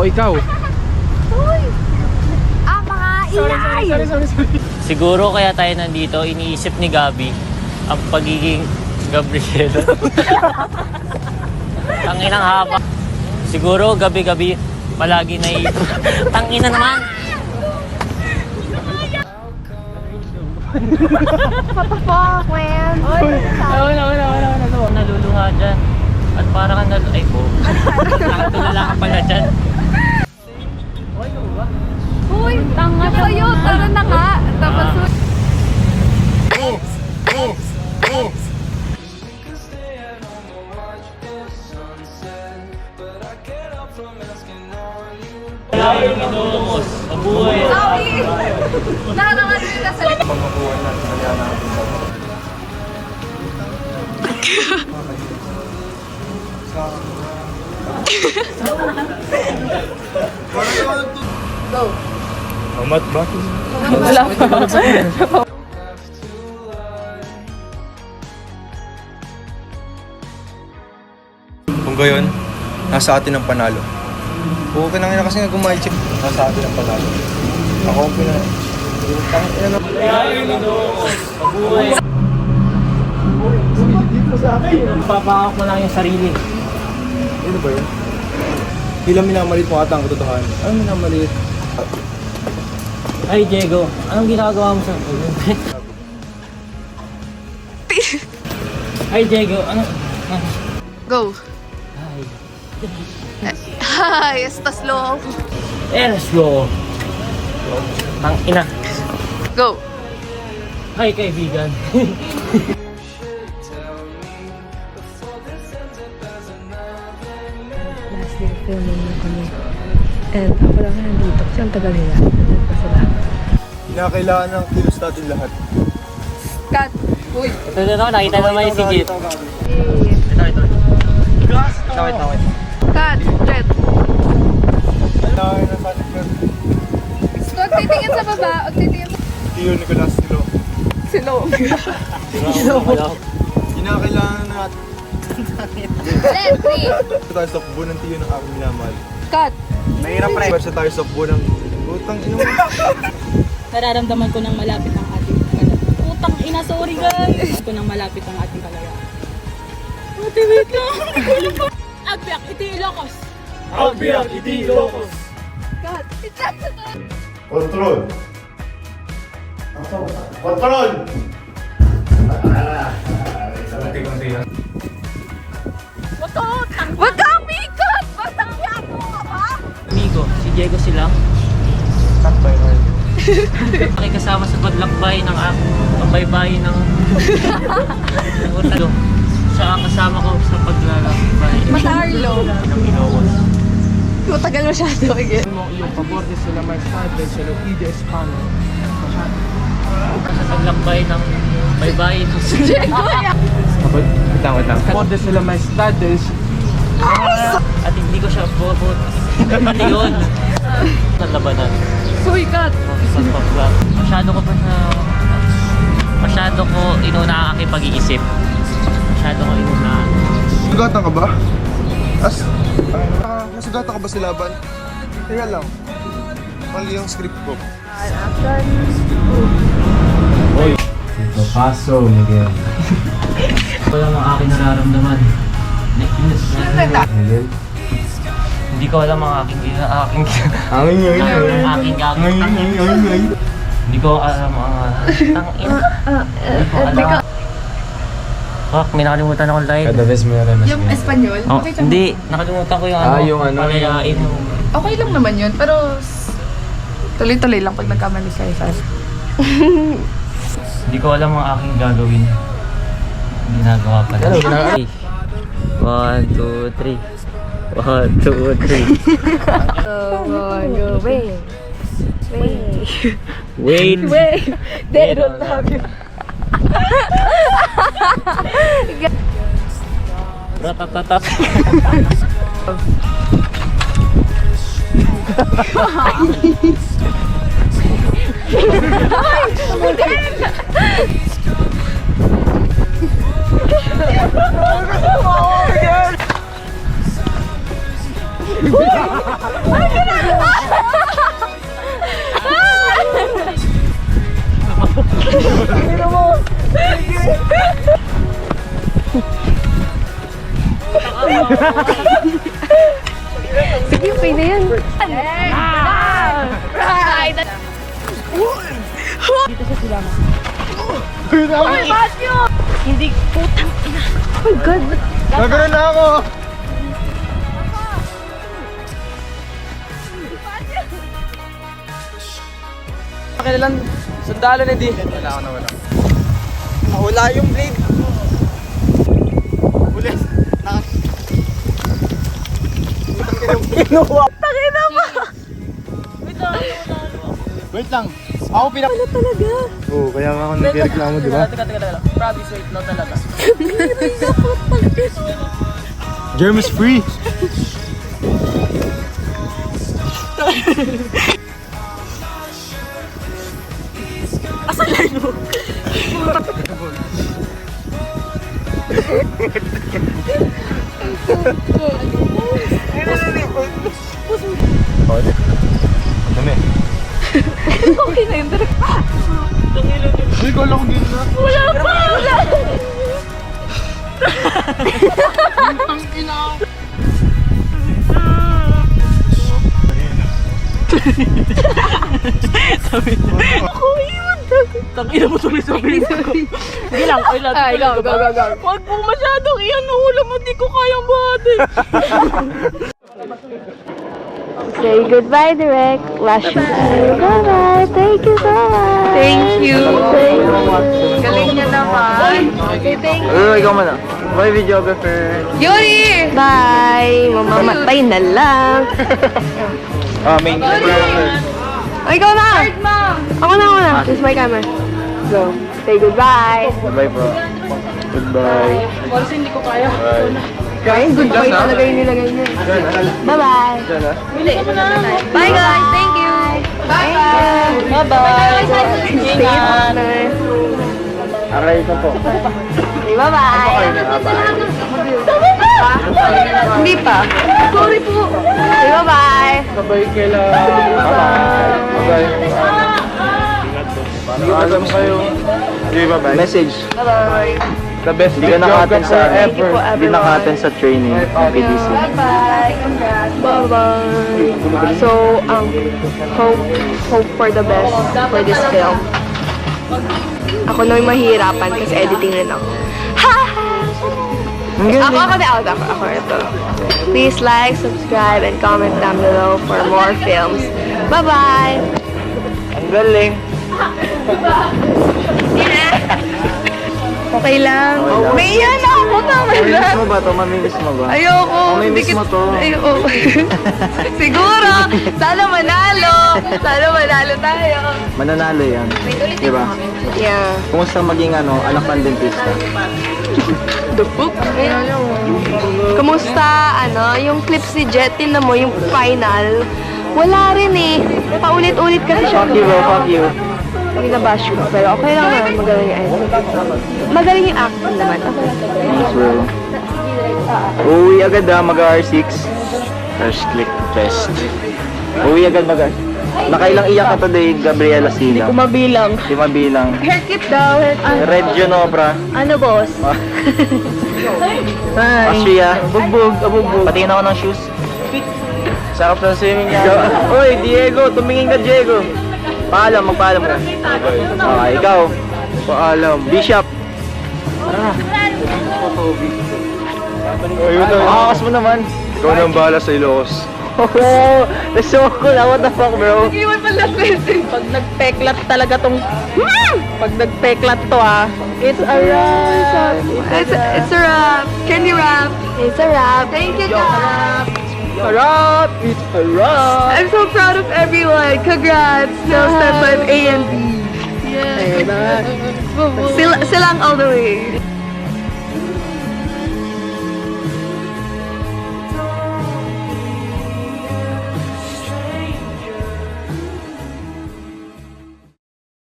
ikaw. Uy! Mga inay! Sorry. Siguro kaya tayo nandito, iniisip ni Gabi ang pagiging Gabriela. Ang inang haba. Siguro gabi-gabi palagi na tangina naman. What the fuck, man? Nalulunga dyan. At parang ay po. Nakatulala ka pala dyan. Uy! Tanga kayo! Tara na nga! Tapos... Ay, minumos. Mabuhay. Sorry! Nakarangan din ka sa... Go! Amat ba? Wala pa. Kung gayon, nasa atin ang panalo. Okay na kasi nga gumaychip. Nasa atin ang panalo. Ako ang pinalo. Ay, minumos. Mabuhay. Papakak mo lang yung sarili. Ano ba yun? Ilang minamalit mo ata ang katotohanan. Ano minamalit? Ay, Diego, anong ginagawa mo sa... Ay, Diego, ano... Go! Ay, Hi! Estás loco! eres loco. Tang ina. Go! Ay, kaibigan. Last day filming na kami. And ako lang nandito kasi ang tagal nila. Nandito pa sila. Kinakailangan ng kilos natin lahat. Cut! Uy! Ito na, nakita naman yung sigit. Ito. Wait. Cut! Red! Kailangan na sa atin. Huwag titingin sa baba. Huwag titingin sa... Tiyo Nicolas Silo. Sino? Kinakailangan natin. Leslie! Sa tayo sa buo ng tiyo ng aking minamahal. Cut! Mahirap pre. Sa tayo sa buo ng... Utang ino mo. Nararamdaman ko nang malapit ang ating kalayaan. Putang ina, sorry guys! Ko nang malapit ang ating kalayaan. Ate, wait lang! Agbiak, iti Ilocos! Agbiak, iti Ilocos. Cut! Control! Control! Wag ka umikot! Bastang yato ka ba? Amigo, si Diego sila. Aking kasama sa paglakbay ng pambaybay ng utalo. Siya ang kasama ko sa paglalakbay. Matarlo! Ng Ilocos. Matagal masyado again. Mo iyong pabor de sila may sadre sa Loide Espano. Sa paglakbay ng baybay ng Wait lang. Pabor de sila may sadre. at hindi ko siya bobot. Pati yun. Sa labanan. Uy, cut! Sa paglag. Masyado ko inuna ang aking pag-iisip. Masyado ko inuna. Sugatan ka ba? Nasugatan ka ba sa laban? Teka lang. Mali yung script ko. Paso, Miguel. Ito lang ang aking nararamdaman. Hindi ko alam ang aking gagawin. Hindi ko alam ang tangin. Hindi ko alam. Fuck, may nakalimutan akong line. Cada vez may remas. Yung Espanyol? Oh, hindi, nakalimutan ko yung yung ano. palayain mo. Okay lang naman yun, pero... Tuloy-tuloy lang pag nagkamali kayo sa... Hindi ko alam ang aking gagawin. Ginagawa pa lang. 1, 2, 3. 1, 2, 3. Wait. They don't love you. Ratatatat. Ay, Sige, pwede na yan. Dito sa silangan. Uy, Matthew! Hindi, putang ina. Oh my God. Nagkaroon na ako! Kailan sandalo na di. Wala ako na wala. Wala yung blade. Ulit. Wait lang. Ako pinaka... Wala talaga. Oo, kaya nga ako nagreklamo, di ba? Teka. Promise, wait lang talaga. Germs free. Dami. Okay na yun. Hindi ko alam kung gano'n na. Wala pa! Wala! Tangina mo tuloy sa piso ko. Sige lang, oy lang. Go. Huwag po masyadong iyan, ulam mo, di ko kayang buhati. Say goodbye, Direk. Last shoot. Bye-bye. Thank you so much. Thank you. Galing niya naman. Okay, thank you. Ikaw man ah. Bye, videographer. Yuri! Bye! Mamamatay na lang. Main videographer. Oh, ikaw na! Ako na. This is my camera. Go. Say goodbye. Bye, bro. Goodbye. Boris, hindi ko kaya. Ay, goodbye talaga yung nilagay niya. Bye-bye. Bye, guys. Thank you. Bye-bye. Bye-bye. Ingat. Aray ko po. Bye-bye. Hindi pa. Sorry po. Bye-bye. Sabay kaila. Bye-bye. Paano kayo? Sige, bye-bye. Message. Bye-bye. The best Hindi ka naka-attend sa Thank you po, Hindi everyone. naka-attend sa training. PDC. Bye-bye. Bye-bye. So, hope for the best for this film. Ako na yung mahirapan kasi editing rin ako. Ako ito. Please like, subscribe, and comment down below for more films. Bye-bye! Ang galing. Okay lang. May iyan ako naman Mamimiss mo ba ito? Mamimiss mo ba? Ayoko. Mamimiss mo to. Ayoko. Siguro. Sana manalo. Sana manalo tayo. Mananalo yan. Diba? Yeah. Kumusta maging anak ng dentista? Kamusta, yung clips ni Jet, na mo, yung final, wala rin eh. Paulit-ulit kasi siya. Fuck you bro, fuck you. Binabash ko, pero okay lang naman, magaling yung editing. Magaling yung acting naman. Okay. Thanks bro. Uwi agad mag-R6. First click test. Uwi agad Nakailang iyak ka today, Gabriela Sina? Hindi ko mabilang. Di mabilang. Hair clip daw, hair clip. Red Genobra. Ano, boss? Austria. Bugbog. Patingin ako ng shoes. Sarap ng swimming niya. Oy, Diego, tumingin ka, Diego. Magpaalam ka. Ikaw. Paalam. Bishop. Ayun na. Makakas mo naman. Ikaw na ang bahala sa Ilocos. Oh, that's so cool. What the fuck, bro? Iwan pala question. Pag nagpeklat talaga tong... Pag nagpeklat to it's a wrap. It's a wrap. Candy wrap. It's a wrap. Thank you, guys. Harap! It's a wrap! I'm so proud of everyone. Congrats. Now step on A and B. Yeah. Silang all the way.